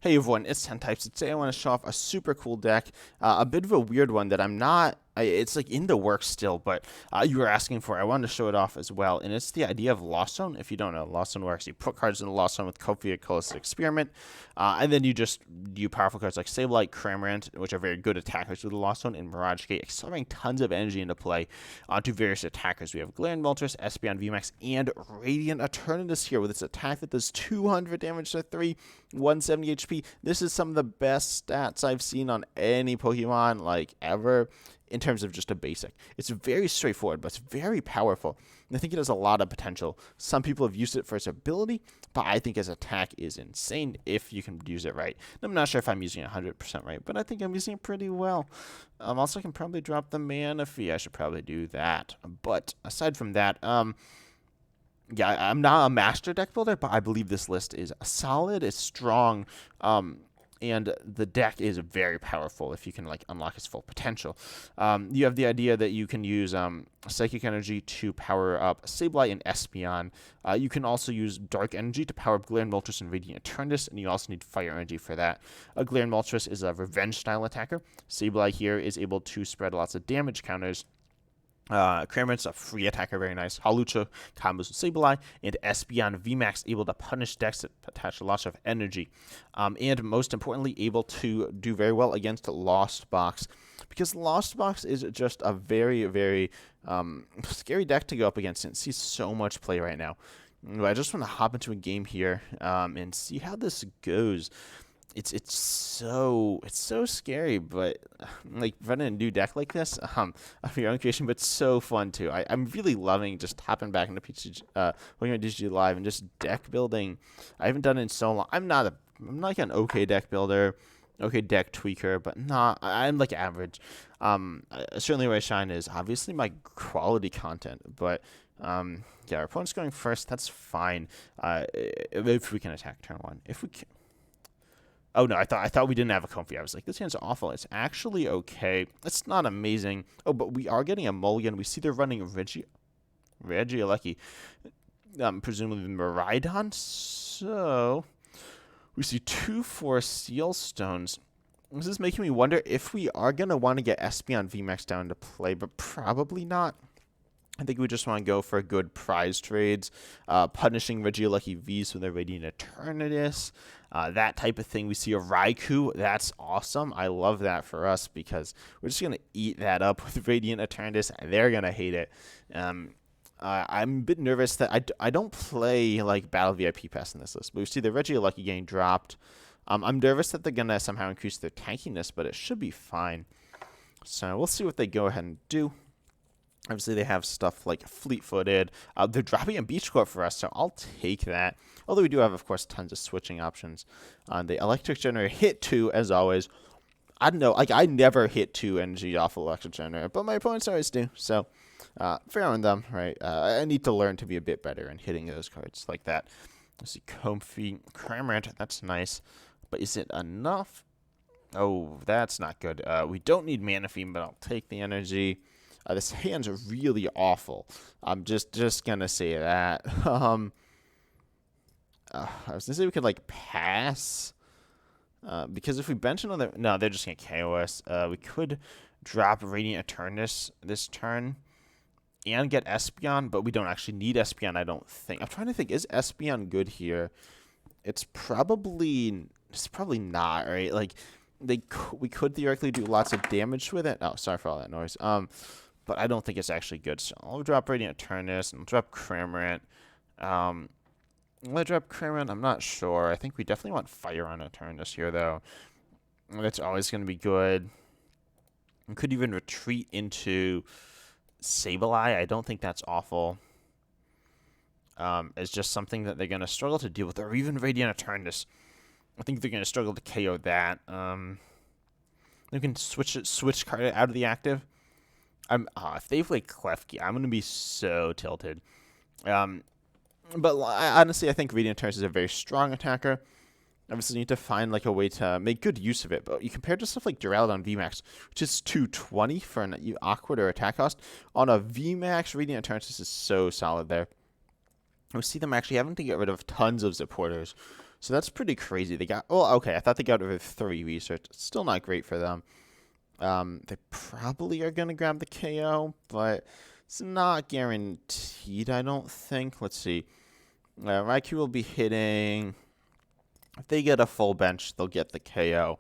Hey everyone, it's 10 Types. Today I want to show off a super cool deck, a bit of a weird one that it's like in the works still, but you were asking for it. I wanted to show it off as well, and it's the idea of Lost Zone. If you don't know, Lost Zone, where actually put cards in the Lost Zone with Comfey Colress Experiment, and then you just do powerful cards like Sableye, Cramorant, which are very good attackers with the Lost Zone, and Mirage Gate, accelerating tons of energy into play onto various attackers. We have Galarian Moltres, Espeon VMAX, and Radiant Eternatus here with its attack that does 200 damage to 3, 170 HP. This is some of the best stats I've seen on any Pokemon, like, ever, in terms of just a basic. It's very straightforward, but it's very powerful. And I think it has a lot of potential. Some people have used it for its ability, but I think its attack is insane if you can use it right. And I'm not sure if I'm using it 100% right, but I think I'm using it pretty well. Also, I can probably drop the mana fee. I should probably do that. But aside from that, yeah, I'm not a master deck builder, but I believe this list is solid, it's strong, and the deck is very powerful if you can like unlock its full potential. You have the idea that you can use Psychic Energy to power up Sableye and Espeon. You can also use Dark Energy to power up Galarian Moltres and Radiant Eternatus, and you also need Fire Energy for that. Galarian Moltres is a revenge-style attacker. Sableye here is able to spread lots of damage counters. Cramorant's a free attacker, very nice. Hawlucha combos with Sableye, and Espeon VMAX able to punish decks that attach a lot of energy. And most importantly, able to do very well against Lost Box, because Lost Box is just a very, very scary deck to go up against, and it sees so much play right now. I just want to hop into a game here and see how this goes. It's so scary, but like running a new deck like this, of your own creation, but it's so fun too. I'm really loving just hopping back into PCG, Pokemon DCG Live and just deck building. I haven't done it in so long. I'm like an okay deck builder, okay deck tweaker, but I'm like average. Certainly where I shine is obviously my quality content, but yeah, our opponent's going first. That's fine. If we can attack turn one, if we can. Oh no, I thought we didn't have a Comfey. I was like, this hand's awful. It's actually okay. It's not amazing. Oh, but we are getting a mulligan. We see they're running Regieleki, presumably Miraidon. So we see 2 Forest Seal Stones. This is making me wonder if we are gonna want to get Espeon VMAX down to play, but probably not. I think we just want to go for good prize trades, punishing Regieleki V's with their Radiant Eternatus, that type of thing. We see a Raikou. That's awesome. I love that for us because we're just going to eat that up with Radiant Eternatus. They're going to hate it. I'm a bit nervous that I don't play like Battle VIP Pass in this list, but we see the Regieleki getting dropped. I'm nervous that they're going to somehow increase their tankiness, but it should be fine. So we'll see what they go ahead and do. Obviously, they have stuff like Fleet-Footed. They're dropping a Beach Court for us, so I'll take that. Although we do have, of course, tons of switching options. The Electric Generator hit 2, as always. I don't know, like, I never hit 2 energy off Electric Generator, but my opponents always do. So, fair on them, right? I need to learn to be a bit better in hitting those cards like that. Let's see, Comfey, Cramorant, that's nice. But is it enough? Oh, that's not good. We don't need Mana Fiend, but I'll take the energy. This hand's really awful. I'm just gonna say that. I was gonna say we could like pass, because if we bench another, no, they're just gonna KO us. We could drop Radiant Eternatus this turn and get Espeon, but we don't actually need Espeon. I don't think. I'm trying to think. Is Espeon good here? It's probably not, right? Like we could theoretically do lots of damage with it. Oh, sorry for all that noise. But I don't think it's actually good. So I'll drop Radiant Eternatus and I'll drop Cramorant. Will I drop Cramorant? I'm not sure. I think we definitely want Fire on Eternatus here, though. That's always going to be good. We could even retreat into Sableye. I don't think that's awful. It's just something that they're going to struggle to deal with. Or even Radiant Eternatus. I think they're going to struggle to KO that. They can switch card out of the active. If they play Klefki, I'm going to be so tilted. But honestly, I think Radiant Eternatus is a very strong attacker. Obviously, you need to find like a way to make good use of it. But you compare it to stuff like Duraludon VMAX, which is 220 for an awkward or attack cost. On a VMAX, Radiant Eternatus is so solid there. We see them actually having to get rid of tons of supporters. So that's pretty crazy. They got, well, okay, I thought they got over 3 research. Still not great for them. They probably are going to grab the KO, but it's not guaranteed, I don't think. Let's see. Raikou will be hitting. If they get a full bench, they'll get the KO.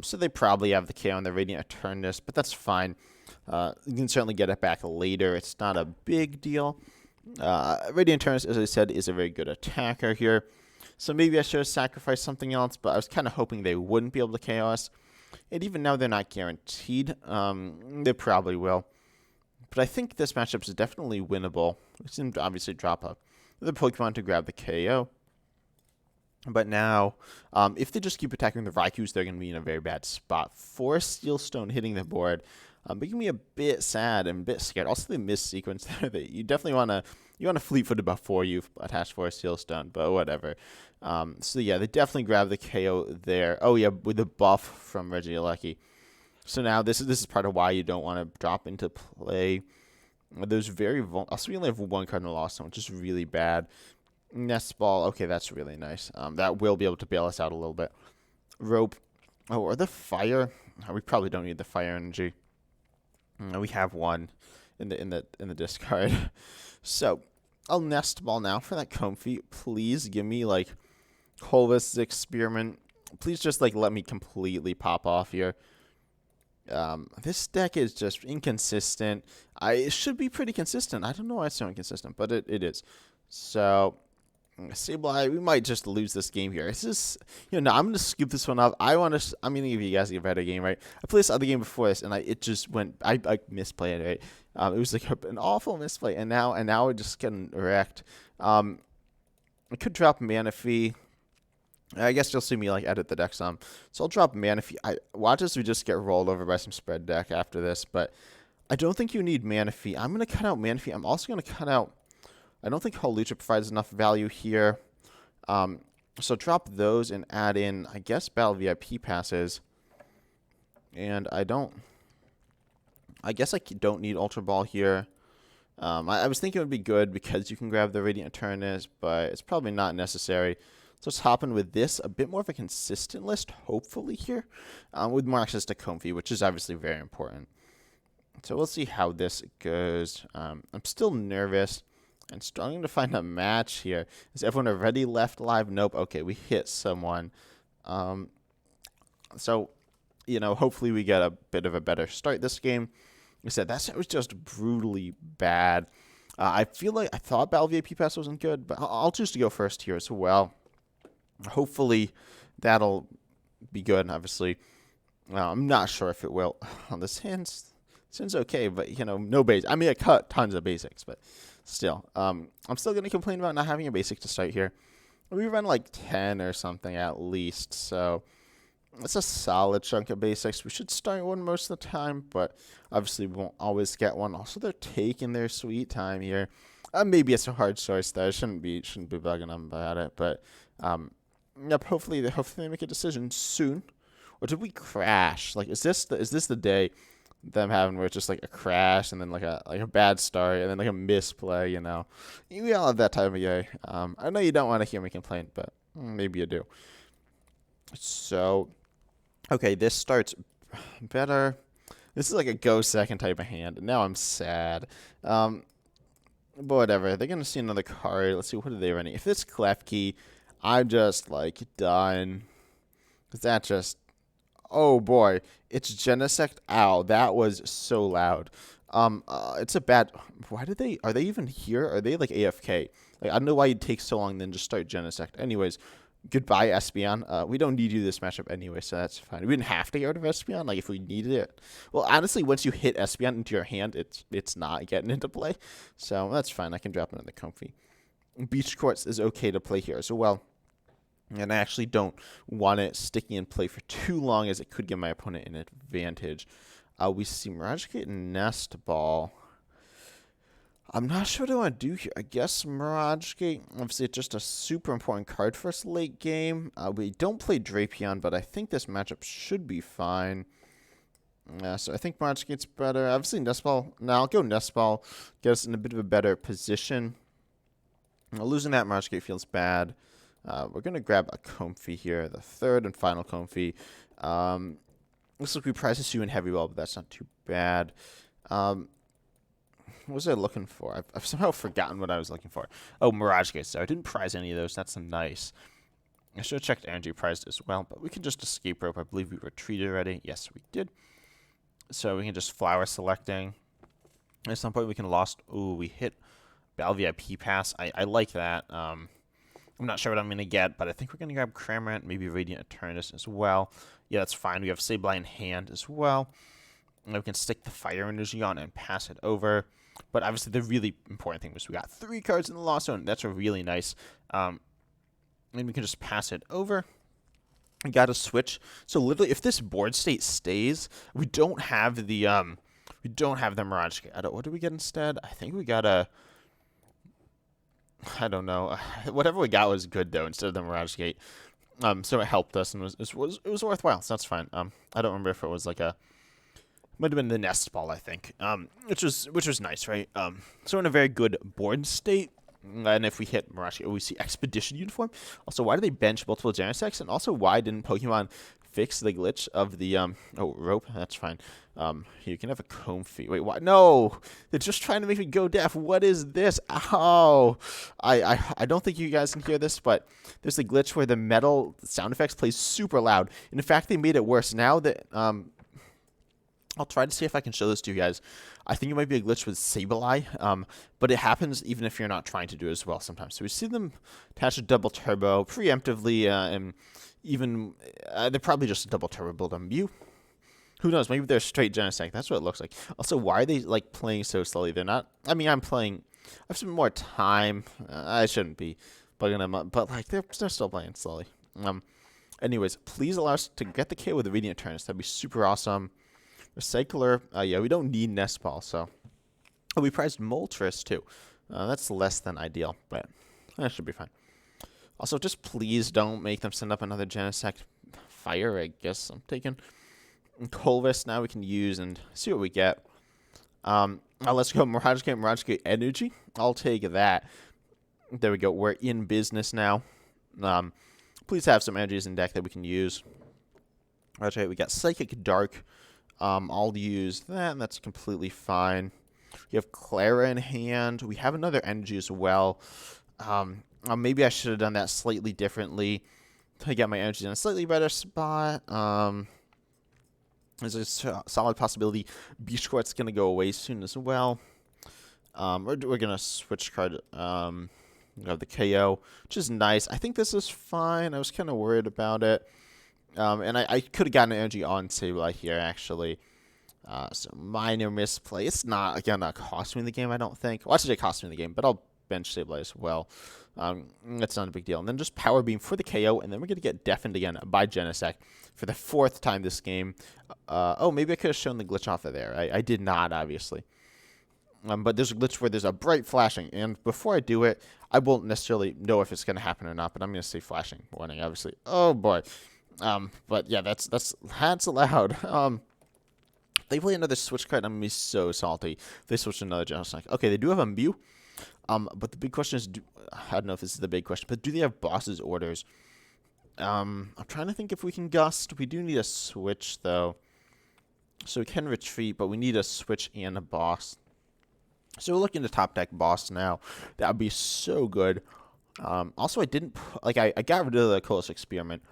So they probably have the KO on the Radiant Eternatus, but that's fine. You can certainly get it back later. It's not a big deal. Radiant Eternatus, as I said, is a very good attacker here. So maybe I should have sacrificed something else, but I was kind of hoping they wouldn't be able to KO us. And even now, they're not guaranteed. They probably will. But I think this matchup is definitely winnable. We seem to obviously drop the Pokemon to grab the KO. But now, if they just keep attacking the Raikous, they're going to be in a very bad spot. 4 Steel Stone hitting the board, making me a bit sad and a bit scared. Also, the miss sequence there that you definitely want to fleet foot before you've attached 4 Steel Stone, but whatever. So yeah, they definitely grab the KO there. Oh yeah, with the buff from Regieleki. So now this is part of why you don't want to drop into play. There's very also we only have 1 card in the Lost Zone, which is really bad. Nest Ball, okay, that's really nice. That will be able to bail us out a little bit. Rope, oh, or the Fire. We probably don't need the Fire Energy. We have 1 in the discard. So I'll Nest Ball now for that Comfey. Please give me like Colress Experiment. Please just like let me completely pop off here. This deck is just inconsistent. It should be pretty consistent. I don't know why it's so inconsistent, but it is. So Sableye, we might just lose this game here. It's just, I'm going to scoop this one up. I'm going to give you guys a better game, right? I played this other game before this, and it just went, I misplayed it, right? It was like an awful misplay, and now we're just getting wrecked. I could drop Manaphy. I guess you'll see me like edit the deck some. So I'll drop Manaphy. Watch as we just get rolled over by some spread deck after this, but I don't think you need Manaphy. I'm going to cut out Manaphy. I'm also going to cut out, I don't think Holucha provides enough value here. So drop those and add in, I guess, Battle VIP passes. And I guess I don't need Ultra Ball here. I was thinking it would be good because you can grab the Radiant Eternatus, but it's probably not necessary. So let's hop in with this, a bit more of a consistent list, hopefully here, with more access to Comfey, which is obviously very important. So we'll see how this goes. I'm still nervous and struggling to find a match here. Is everyone already left live? Nope. Okay, we hit someone. So, hopefully we get a bit of a better start this game. Like I said, that set was just brutally bad. I thought Battle VIP Pass wasn't good, but I'll choose to go first here as well. Hopefully that'll be good, obviously. I'm not sure if it will. This hand's okay, but, no base. I mean, I cut tons of basics, but still. I'm still going to complain about not having a basic to start here. We run like 10 or something at least, so it's a solid chunk of basics. We should start one most of the time, but obviously we won't always get one. Also, they're taking their sweet time here. Maybe it's a hard choice, though. I shouldn't be bugging them about it, but yep. Hopefully they make a decision soon. Or did we crash? Like, is this the day them having where it's just like a crash and then like a bad start and then like a misplay? We all have that time of day. I know you don't want to hear me complain, but maybe you do. So, okay, this starts better. This is like a go second type of hand. Now I'm sad. But whatever. They're gonna see another card. Let's see, what are they running? If it's Klefki, I'm just like done. Cause that just, oh boy, it's Genesect. Ow, that was so loud. It's a bad. Are they even here? Are they like AFK? Like, I don't know why you'd take so long then just start Genesect. Anyways, goodbye Espeon. We don't need you this matchup anyway, so that's fine. We didn't have to get rid of Espeon, like if we needed it. Well, honestly, once you hit Espeon into your hand, it's not getting into play. So that's fine. I can drop another Comfey. Beach Court is okay to play here as well. And I actually don't want it sticking in play for too long, as it could give my opponent an advantage. We see Mirage Gate and Nest Ball. I'm not sure what I want to do here. I guess Mirage Gate. Obviously, it's just a super important card for us late game. We don't play Drapion, but I think this matchup should be fine. So I think Mirage Gate's better. Obviously, Nest Ball. Now I'll go Nest Ball. Get us in a bit of a better position. Losing that Mirage Gate feels bad. We're going to grab a Comfey here, the third and final Comfey. Looks like we prized Hisuian heavy well, but that's not too bad. What was I looking for? I've somehow forgotten what I was looking for. Oh, Mirage Gate. So I didn't prize any of those. That's nice. I should have checked energy prized as well, but we can just escape rope. I believe we retreated already. Yes, we did. So we can just flower selecting. At some point we can lost. Ooh, we hit Battle VIP Pass. I like that. I'm not sure what I'm going to get, but I think we're going to grab Cramorant, maybe Radiant Eternatus as well. Yeah, that's fine. We have Sableye in hand as well. And we can stick the fire energy on and pass it over. But obviously the really important thing was we got 3 cards in the Lost Zone. That's really nice. And we can just pass it over. We got to switch. So literally, if this board state stays, we don't have the Mirage Gate. What do we get instead? I think we got a. I don't know. Whatever we got was good though, instead of the Mirage Gate. So it helped us and it was worthwhile. So that's fine. I don't remember if it was like a. Might have been the Nest Ball, I think. Which was nice, right? So in a very good board state. And if we hit Mirage Gate, we see Expedition Uniform. Also, why do they bench multiple Genesects? And also, why didn't Pokemon fix the glitch of the rope? That's fine. Here, you can have a Comfey. Wait, what? No, they're just trying to make me go deaf. What is this? Ow! I don't think you guys can hear this, but there's a glitch where the metal sound effects plays super loud. And in fact, they made it worse. Now that I'll try to see if I can show this to you guys. I think it might be a glitch with Sableye, but it happens even if you're not trying to do it as well sometimes. So we see them attach a double turbo preemptively, and even they're probably just a double turbo build on Mew. Who knows? Maybe they're straight Genesect. That's what it looks like. Also, why are they like playing so slowly? They're not. I mean, I have some more time. I shouldn't be bugging them up, but like they're still playing slowly. Anyways, please allow us to get the KO with the Radiant Eternatus. That'd be super awesome. Recycler, yeah, we don't need Nest Ball, so. Oh, we prized Moltres, too. That's less than ideal, but that should be fine. Also, just please don't make them send up another Genesect Fire, I guess I'm taking. And Colress now we can use and see what we get. Let's go Mirage Gate Energy. I'll take that. There we go, we're in business now. Please have some energies in deck that we can use. Okay, we got Psychic Dark. I'll use that, and that's completely fine. We have Klara in hand. We have another energy as well. Maybe I should have done that slightly differently to get my energy in a slightly better spot. There's a solid possibility Beach Court's going to go away soon as well. We're going to switch card the KO, which is nice. I think this is fine. I was kind of worried about it. And I could have gotten energy on Sableye here, actually. So minor misplay. It's not, again, not cost me the game, I don't think. Well, actually, it cost me the game, but I'll bench Sableye as well. That's not a big deal. And then just Power Beam for the KO, and then we're going to get deafened again by Genesect for the 4th time this game. Oh, maybe I could have shown the glitch off of there. I did not, obviously. But there's a glitch where there's a bright flashing, and before I do it, I won't necessarily know if it's going to happen or not, but I'm going to say flashing warning, obviously. Oh, boy. But yeah, that's allowed. They play another Switch Cart, I'm going to be so salty. They switch another Genesect. Okay, they do have a Mew. But the big question is, I don't know if this is the big question, but do they have Boss's orders? I'm trying to think if we can Gust. We do need a Switch, though. So we can retreat, but we need a Switch and a Boss. So we're looking to top deck Boss now. That would be so good. Also, I didn't, like, I got rid of the Colress Experiment,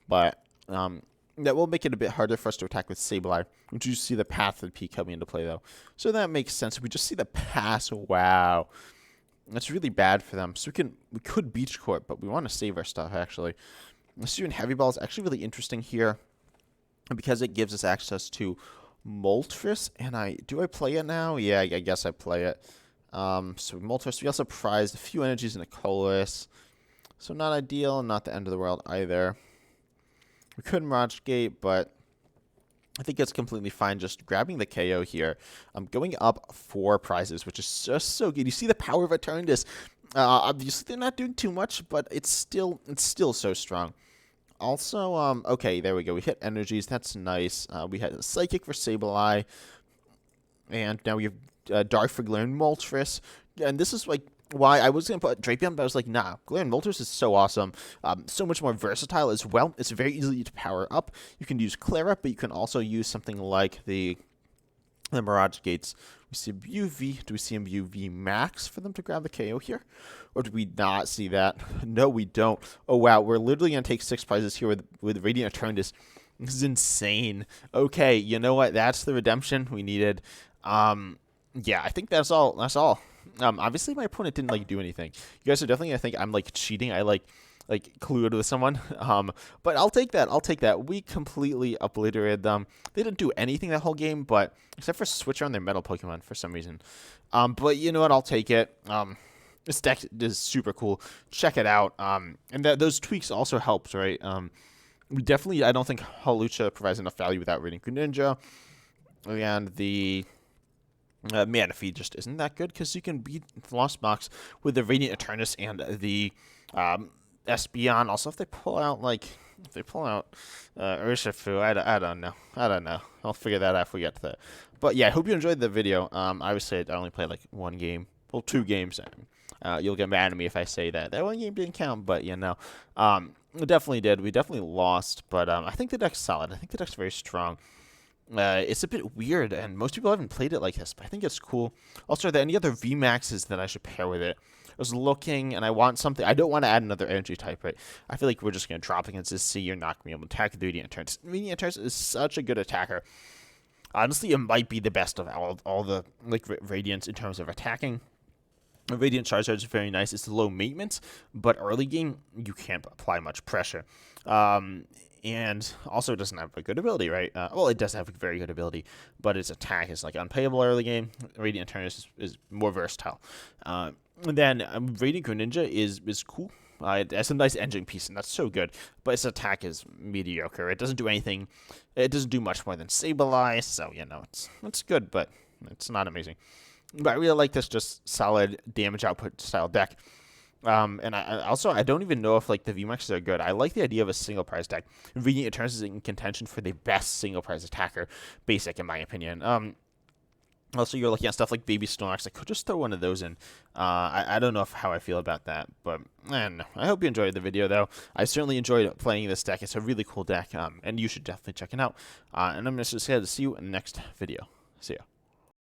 but that will make it a bit harder for us to attack with Sableye. We do see the Path of the P coming into play, though. So that makes sense. We just see the pass. Wow. That's really bad for them. So we could Beach Court, but we want to save our stuff, actually. Hisuian Heavy Ball is actually really interesting here because it gives us access to Moltres. And do I play it now? Yeah, I guess I play it. So Moltres. We also prized a few energies in a Colress. So not ideal, not the end of the world either. We could Mirage Gate, but I think it's completely fine just grabbing the KO here. I'm going up 4 prizes, which is just so good. You see the power of Eternatus. Obviously, they're not doing too much, but it's still so strong. Also, okay, there we go. We hit energies. That's nice. We had a Psychic for Sableye. And now we have Dark for Galarian Moltres. And this is like why I was going to put Drapion, but I was like, nah, Galarian Moltres is so awesome. So much more versatile as well. It's very easy to power up. You can use Klara, but you can also use something like the Mirage Gates. We see a UV. Do we see a UV Max for them to grab the KO here? Or do we not see that? No, we don't. Oh, wow. We're literally going to take 6 prizes here with Radiant Eternatus. This is insane. Okay, you know what? That's the redemption we needed. Yeah, I think that's all. That's all. Obviously my opponent didn't like do anything. You guys are definitely gonna think I'm like cheating. I like colluded with someone. But I'll take that. I'll take that. We completely obliterated them. They didn't do anything that whole game, but except for switch on their metal Pokemon for some reason. But you know what? I'll take it. This deck is super cool. Check it out. And those tweaks also helps, right? We definitely. I don't think Hawlucha provides enough value without Radiant Greninja, and the Manaphy just isn't that good because you can beat the Lost Box with the Radiant Eternatus and the Espeon. Also, if they pull out Urshifu, I don't know. I don't know. I'll figure that out if we get to that. But yeah, I hope you enjoyed the video. Obviously, I only played like 1 game. Well, 2 games. You'll get mad at me if I say that. That 1 game didn't count, but you know. We definitely did. We definitely lost, but I think the deck's solid. I think the deck's very strong. It's a bit weird, and most people haven't played it like this, but I think it's cool. Also, are there any other VMAXs that I should pair with it? I was looking, and I want something. I don't want to add another energy type, right? I feel like we're just going to drop against this C. You're not going to be able to attack the Radiant Eternatus. Radiant Eternatus is such a good attacker. Honestly, it might be the best of all the like Radiants in terms of attacking. Radiant Charizard is very nice. It's low maintenance, but early game, you can't apply much pressure. And also it doesn't have a good ability, right? Well, it does have a very good ability, but its attack is like unplayable early game. Radiant Eternatus is more versatile. And then Radiant Greninja is cool. It has a nice engine piece, and that's so good. But its attack is mediocre. It doesn't do anything. It doesn't do much more than Sableye, so you know it's good, but it's not amazing. But I really like this just solid damage output style deck. And I don't even know if like the VMAXs are good. I like the idea of a single prize deck. Radiant Eternatus is in contention for the best single prize attacker, basic in my opinion. Also, you're looking at stuff like Baby Snorlax. I could just throw one of those in. I don't know how I feel about that, but I don't know. I hope you enjoyed the video, though. I certainly enjoyed playing this deck. It's a really cool deck, and you should definitely check it out. And I'm just excited to see you in the next video. See ya.